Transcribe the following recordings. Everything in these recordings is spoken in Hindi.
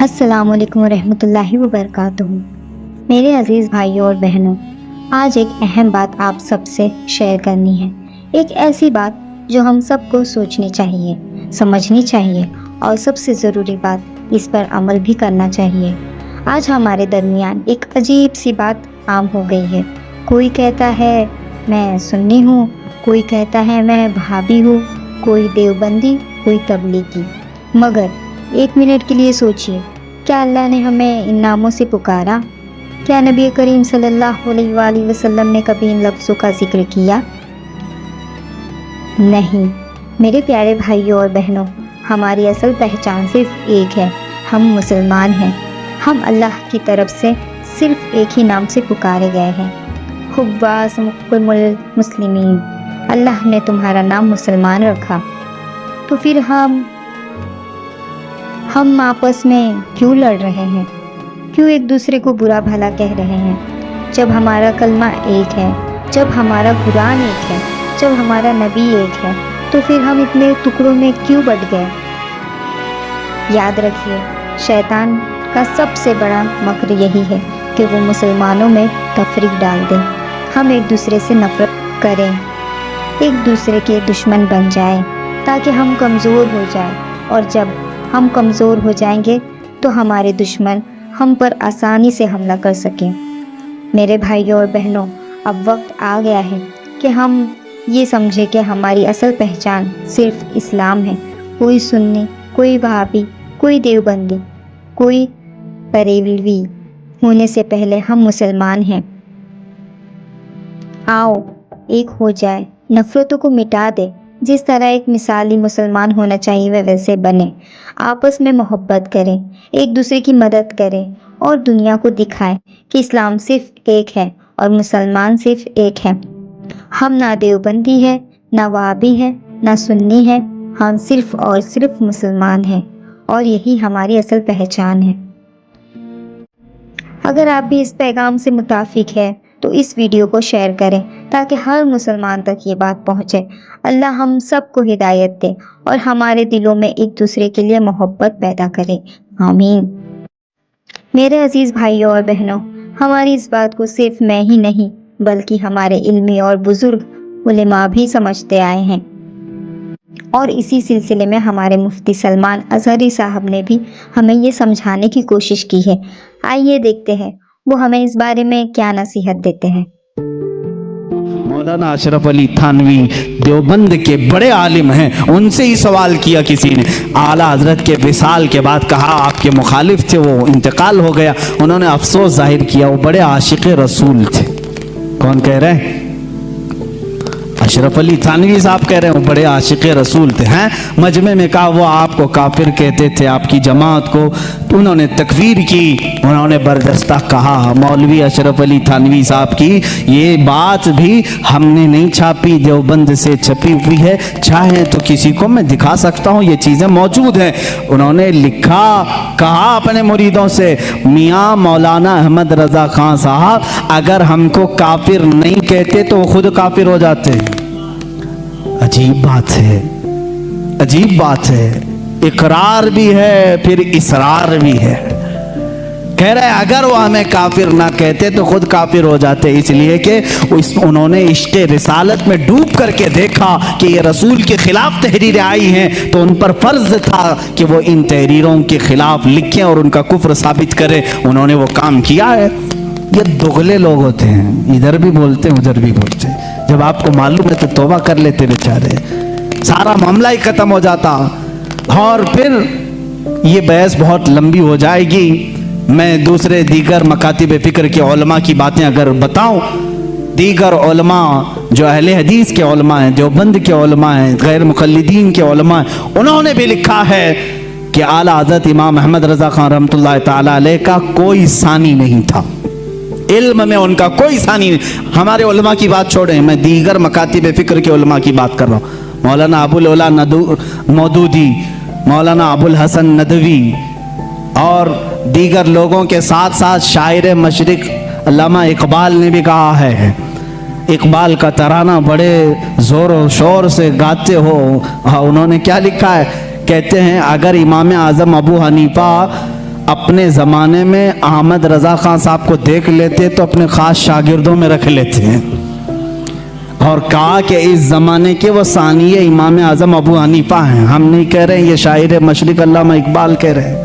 अस्सलामुअलैकुम रहमतुल्लाहि व बरकातुहू। मेरे अज़ीज़ भाइयों और बहनों, आज एक अहम बात आप सबसे शेयर करनी है। एक ऐसी बात जो हम सबको सोचनी चाहिए, समझनी चाहिए और सबसे ज़रूरी बात, इस पर अमल भी करना चाहिए। आज हमारे दरमियान एक अजीब सी बात आम हो गई है। कोई कहता है मैं सुन्नी हूँ, कोई कहता है मैं वहाबी हूँ, कोई देवबंदी, कोई तबलीगी। मगर एक मिनट के लिए सोचिए, क्या अल्लाह ने हमें इन नामों से पुकारा? क्या नबी करीम सल्लल्लाहु अलैहि वसल्लम ने कभी इन लफ्ज़ों का जिक्र किया? नहीं। मेरे प्यारे भाइयों और बहनों, हमारी असल पहचान सिर्फ एक है, हम मुसलमान हैं। हम अल्लाह की तरफ से सिर्फ एक ही नाम से पुकारे गए हैं, हुव्वासमुल मुस्लिमीन। अल्लाह ने तुम्हारा नाम मुसलमान रखा। तो फिर हम आपस में क्यों लड़ रहे हैं? क्यों एक दूसरे को बुरा भला कह रहे हैं? जब हमारा कलमा एक है, जब हमारा कुरान एक है, जब हमारा नबी एक है, तो फिर हम इतने टुकड़ों में क्यों बट गए? याद रखिए, शैतान का सबसे बड़ा मक्र यही है कि वो मुसलमानों में तफरीक डाल दे। हम एक दूसरे से नफरत करें, एक दूसरे के दुश्मन बन जाएं, ताकि हम कमज़ोर हो जाएं। और जब हम कमज़ोर हो जाएंगे तो हमारे दुश्मन हम पर आसानी से हमला कर सकें। मेरे भाइयों और बहनों, अब वक्त आ गया है कि हम ये समझें कि हमारी असल पहचान सिर्फ इस्लाम है। कोई सुन्नी, कोई वहाबी, कोई देवबंदी, कोई बरेलवी होने से पहले हम मुसलमान हैं। आओ एक हो जाए, नफ़रतों को मिटा दे। जिस तरह एक मिसाली मुसलमान होना चाहिए वह वैसे बने। आपस में मोहब्बत करें, एक दूसरे की मदद करें और दुनिया को दिखाएं कि इस्लाम सिर्फ एक है और मुसलमान सिर्फ एक है। हम ना देवबंदी है, ना वहाबी है, ना सुन्नी है। हम सिर्फ और सिर्फ मुसलमान हैं और यही हमारी असल पहचान है। अगर आप भी इस पैगाम से मुताफिक है तो इस वीडियो को शेयर करें ताकि हर मुसलमान तक ये बात पहुँचे। अल्लाह हम सबको हिदायत दे और हमारे दिलों में एक दूसरे के लिए मोहब्बत पैदा करे। आमीन। मेरे अजीज़ भाइयों और बहनों, हमारी इस बात को सिर्फ मैं ही नहीं बल्कि हमारे इल्मी और बुजुर्ग उलेमा भी समझते आए हैं। और इसी सिलसिले में हमारे मुफ्ती सलमान अजहरी साहब ने भी हमें ये समझाने की कोशिश की है। आइए देखते हैं वो हमें इस बारे में क्या नसीहत देते हैं। मौलाना अशरफ अली थानवी देवबंद के बड़े आलिम हैं, उनसे ही सवाल किया किसी ने। आला हजरत के विसाल के बाद कहा आपके मुखालिफ थे, वो इंतकाल हो गया। उन्होंने अफसोस जाहिर किया, वो बड़े आशिक रसूल थे। कौन कह रहे हैं? अशरफ अली थानवी साहब कह रहे हैं वो बड़े आशिक रसूल थे। हैं मजमे में कहा वो आपको काफिर कहते थे, आपकी जमात को। तो उन्होंने तकफीर की, उन्होंने बरदस्ता कहा। मौलवी अशरफ अली थानवी साहब की ये बात भी हमने नहीं छापी, देवबंद से छपी हुई है। चाहे तो किसी को मैं दिखा सकता हूँ, ये चीज़ें मौजूद हैं। उन्होंने लिखा, कहा अपने मुरीदों से, मियाँ मौलाना अहमद रज़ा खान साहब अगर हमको काफिर नहीं कहते तो वो खुद काफिर हो जाते। अजीब बात है, अजीब बात है। इकरार भी है फिर इसरार भी है। कह रहे हैं अगर वो हमें काफिर ना कहते तो खुद काफिर हो जाते, इसलिए कि उन्होंने इश्क़ रिसालत में डूब करके देखा कि ये रसूल के खिलाफ तहरीरें आई हैं, तो उन पर फर्ज था कि वो इन तहरीरों के खिलाफ लिखें और उनका कुफ्र साबित करें। उन्होंने वो काम किया है। ये दुगले लोग होते हैं, इधर भी बोलते हैं उधर भी बोलते हैं। जब आपको मालूम है तो तौबा कर लेते बेचारे, सारा मामला ही खत्म हो जाता। और फिर ये बहस बहुत लंबी हो जाएगी। मैं दूसरे दीगर मकातिब फ़िक्र के उलमा की बातें अगर बताऊं, दीगर उलमा जो अहले हदीस के उलमा हैं, देवबंद के उलमा हैं, गैर मुक़ल्लिदीन के उलमा हैं, उन्होंने भी लिखा है कि आला हज़रत इमाम अहमद रज़ा खान रहमतुल्लाह तआला अलैह का कोई सानी नहीं था। इल्म में उनका कोई सानी नहीं। हमारे उलमा की बात छोड़ें, मैं दीगर मकातिब फ़िक्र के उलमा की बात कर रहा हूँ। मौलाना अबुल उला मौदूदी, मौलाना अबुल हसन नदवी और दीगर लोगों के साथ साथ शायर मशरिक अल्लामा इकबाल ने भी कहा है। इकबाल का तराना बड़े ज़ोर और शोर से गाते हो। हाँ, उन्होंने क्या लिखा है? कहते हैं अगर इमाम आज़म अबू हनीफा अपने ज़माने में अहमद रज़ा खान साहब को देख लेते तो अपने ख़ास शागिर्दों में रख लेते हैं और कहा कि इस ज़माने के वो सानिए इमाम आज़म अबू हनीफा हैं। हम नहीं कह रहे हैं, ये शायर मशरिक़ अल्लामा इकबाल कह रहे हैं।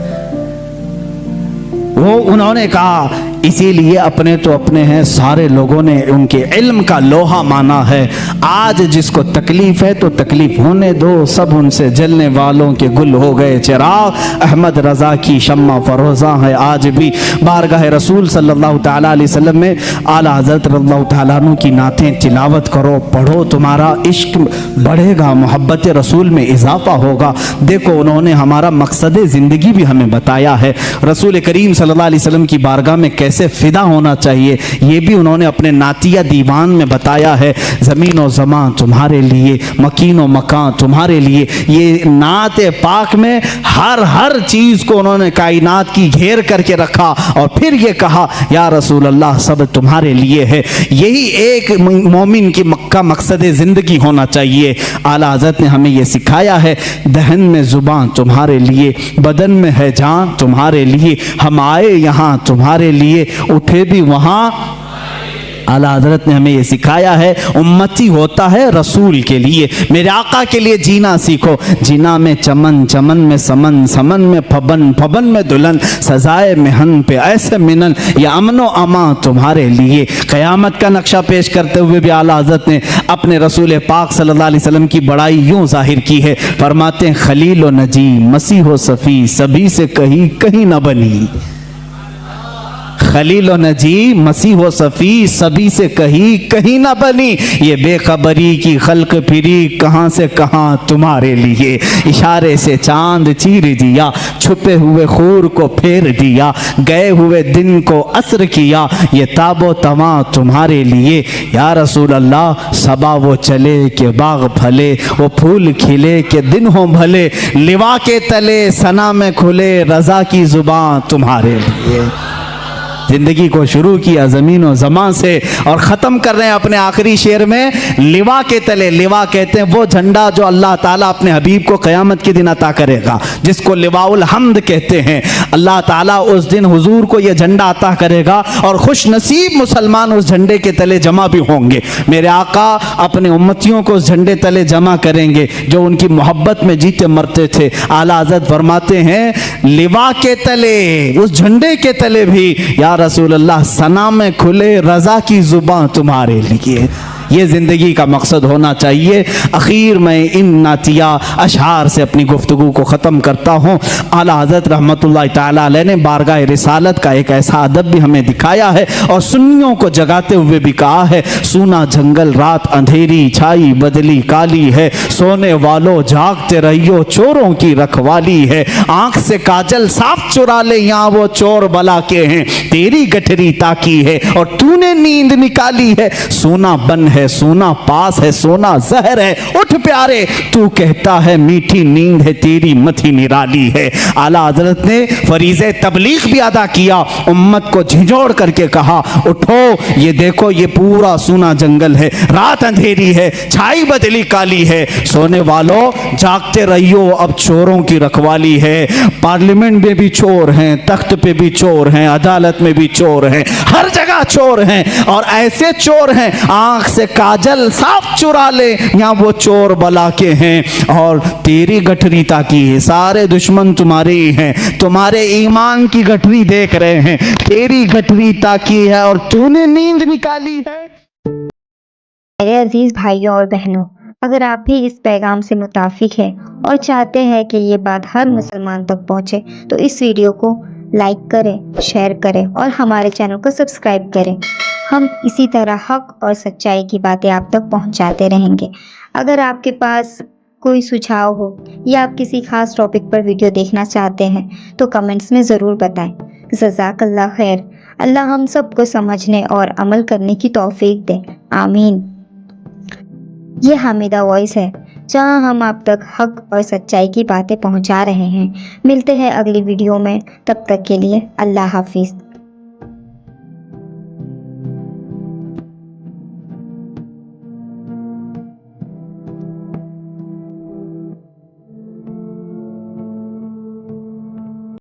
वो उन्होंने कहा इसीलिए अपने तो अपने हैं, सारे लोगों ने उनके इल्म का लोहा माना है। आज जिसको तकलीफ है तो तकलीफ होने दो, सब उनसे जलने वालों के गुल हो गए चिराग। अहमद रज़ा की शम्मा फरोज़ा है आज भी। बारगाह रसूल सल्लल्लाहु तआला अलैहि वसल्लम में आला हज़रत रज़ियल्लाहु तआला अन्हु की नातें तिलावत करो, पढ़ो, तुम्हारा इश्क बढ़ेगा, मोहब्बत रसूल में इजाफा होगा। देखो उन्होंने हमारा मकसद ज़िंदगी भी हमें बताया है। रसूल करीम सल्लल्लाहु अलैहि वसल्लम की बारगाह में कैसे फिदा होना चाहिए ये भी उन्होंने अपने नातिया दीवान में बताया है। ज़मीन व ज़मान तुम्हारे लिए, मकीन व मकान तुम्हारे लिए। ये नात पाक में हर चीज़ को उन्होंने कायनात की घेर करके रखा और फिर ये कहा या रसूल अल्लाह सब तुम्हारे लिए है। यही एक मोमिन की मक्का मकसद ज़िंदगी होना चाहिए। आला हज़रत ने हमें ये सिखाया है, दहन में ज़ुबान तुम्हारे लिए, बदन में है जान तुम्हारे लिए। हम आए यहाँ तुम्हारे लिए, उठे भी वहाँ। आला हज़रत ने हमें ये सिखाया है, उम्मती होता है रसूल के लिए, मेरे आका के लिए जीना सीखो। जीना में चमन, चमन में समन, समन में फबन, फबन में दुल्हन, सजाए मेहन पे ऐसे मिनन, या अमनो अमा तुम्हारे लिए। क़यामत का नक्शा पेश करते हुए भी आला हज़रत ने अपने रसूल पाक सल्लल्लाहु अलैहि वसल्लम की बड़ाई यूँ ज़ाहिर की है। फरमाते हैं खलील व नजी, मसीह व सफ़ी, सभी से कहीं न बनी। खलील व नजी, मसीह व सफ़ी, सभी से कहीं ना बनी। ये बेखबरी की खल्क फिरी कहाँ से कहाँ तुम्हारे लिए। इशारे से चांद चीर दिया, छुपे हुए खूर को फेर दिया, गए हुए दिन को असर किया, ये ताबो तमा तुम्हारे लिए। या रसूल अल्लाह सबा वो चले के बाग फले, वो फूल खिले के दिन हो भले, लिवा के तले सना में खुले, रज़ा की ज़ुबान तुम्हारे लिए। जिंदगी को शुरू किया ज़मीन और ज़मान से और ख़त्म कर रहे हैं अपने आखिरी शेर में लिवा के तले। लिवा कहते हैं वो झंडा जो अल्लाह ताला अपने हबीब को क़यामत के दिन अता करेगा, जिसको लिवाउल हम्द कहते हैं। अल्लाह ताला उस दिन हुजूर को ये झंडा अता करेगा और खुश नसीब मुसलमान उस झंडे के तले जमा भी होंगे। मेरे आका अपने उम्मतियों को उस झंडे तले जमा करेंगे जो उनकी मोहब्बत में जीते मरते थे। आला हज़रत फरमाते हैं लिवा के तले, उस झंडे के तले भी या रसूल अल्लाह सना में खुले, रज़ा की ज़ुबान तुम्हारे लिए। ये ज़िंदगी का मकसद होना चाहिए। आखिर में इन नातिया अशआर से अपनी गुफ्तगू को ख़त्म करता हूँ। आला हज़रत रहमतुल्लाह ताला अलैह ने बारगाह रिसालत का एक ऐसा अदब भी हमें दिखाया है और सुन्नियों को जगाते हुए भी कहा है, सूना जंगल रात अंधेरी छाई बदली काली है, सोने वालों जागते रहियो चोरों की रखवाली है, आँख से काजल साफ चुरा ले यहाँ वो चोर बला के हैं, तेरी गठरी ताकी है और तूने नींद निकाली है, सोना बन है सोना पास है, सोना जहर है, उठ प्यारे तू कहता है मीठी नींद है, तेरी मथी निराली है। आला हज़रत ने फरीज़े तबलीग भी अदा किया, उम्मत को झिझोड़ करके कहा उठो, ये देखो ये पूरा सूना जंगल है, रात अंधेरी है, छाई बदली काली है, सोने वालों जागते रहियो अब चोरों की रखवाली है। पार्लियामेंट में भी चोर हैं, तख्त पे भी चोर हैं, अदालत में भी चोर हैं, हर जगह चोर हैं और ऐसे चोर हैं आंख से काजल साफ चुरा ले यहाँ वो चोर बला के हैं और तेरी गठरी ताकी है, सारे दुश्मन तुम्हारे ही हैं, तुम्हारे ईमान की गठरी देख रहे हैं, तेरी गठरी ताकी है और तूने नींद निकाली है। मेरे अजीज भाइयों और बहनों, अगर आप भी इस पैगाम से मुताफिक हैं और चाहते हैं कि ये बात हर मुसलमान तक पहुंचे तो इस वीडियो को लाइक करें, शेयर करें और हमारे चैनल को सब्सक्राइब करें। हम इसी तरह हक और सच्चाई की बातें आप तक पहुंचाते रहेंगे। अगर आपके पास कोई सुझाव हो या आप किसी खास टॉपिक पर वीडियो देखना चाहते हैं तो कमेंट्स में ज़रूर बताएं। जज़ाकल्लाह खैर। अल्लाह हम सबको समझने और अमल करने की तौफीक दे, आमीन। ये हामिदा वॉइस है जहां हम आप तक हक और सच्चाई की बातें पहुंचा रहे हैं। मिलते हैं अगली वीडियो में, तब तक के लिए अल्लाह हाफिज़।